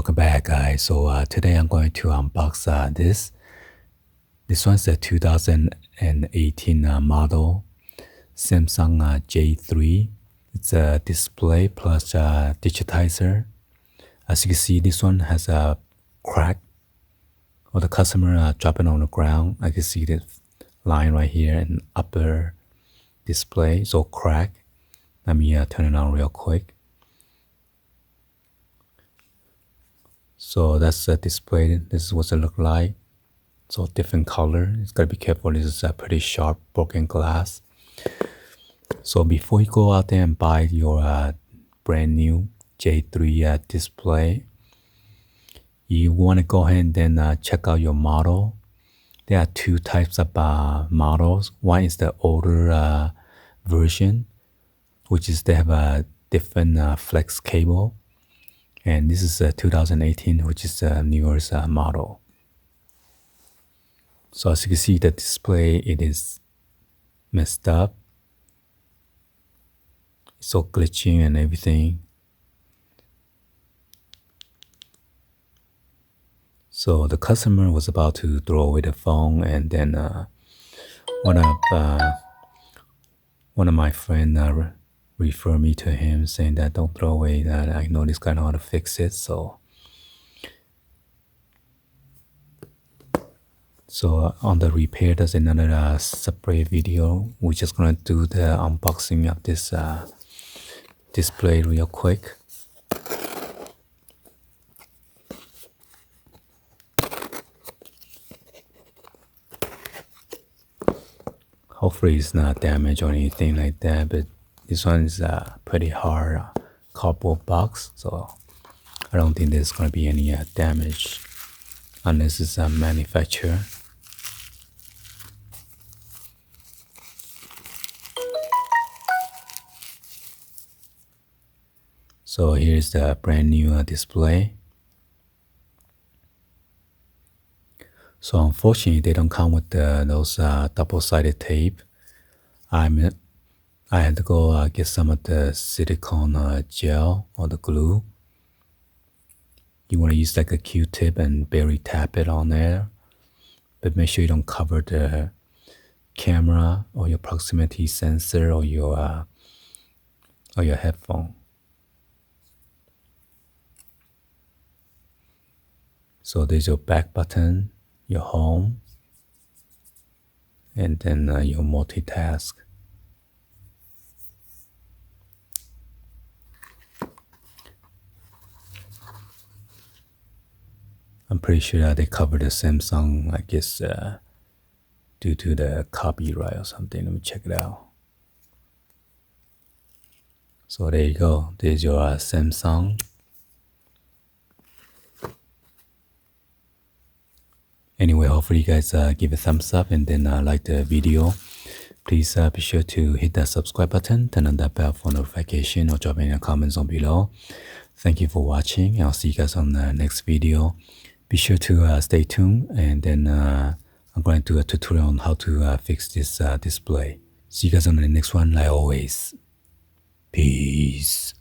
Welcome back, guys. So today I'm going to unbox this. This one's a 2018 model Samsung J3. It's a display plus digitizer. As you can see, this one has a crack. Or the customer dropping on the ground. I can see the line right here in upper display. So crack. Let me turn it on real quick. So that's the display. This is what it look like. So different color. It's gotta be careful. This is a pretty sharp broken glass. So before you go out there and buy your brand new J3 display, you want to go ahead and then check out your model. There are two types of models. One is the older version, which is they have a different flex cable. And this is 2018, which is the newest model. So as you can see, the display, it is messed up. It's so glitching and everything. So the customer was about to throw away the phone, and then one of my friends referred me to him, saying that don't throw away that. I know this guy know how to fix it. So on the repair, there's another separate video. We're just gonna do the unboxing of this display real quick. Hopefully it's not damaged or anything like that, but this one is a pretty hard cardboard box, so I don't think there's going to be any damage unless it's a manufacturer. So here's the brand new display. So unfortunately, they don't come with those double-sided tape. I had to go get some of the silicone gel or the glue. You want to use like a Q-tip and barely tap it on there. But make sure you don't cover the camera or your proximity sensor or your headphone. So there's your back button, your home, and then your multitask. I'm pretty sure that they covered the Samsung, I guess, due to the copyright or something. Let me check it out. So there you go. There's your Samsung. Anyway, hopefully you guys give a thumbs up and then like the video. Please be sure to hit that subscribe button, turn on that bell for notification, or drop any comments on below. Thank you for watching. I'll see you guys on the next video. Be sure to stay tuned, and then I'm going to do a tutorial on how to fix this display. See you guys on the next one, like always. Peace.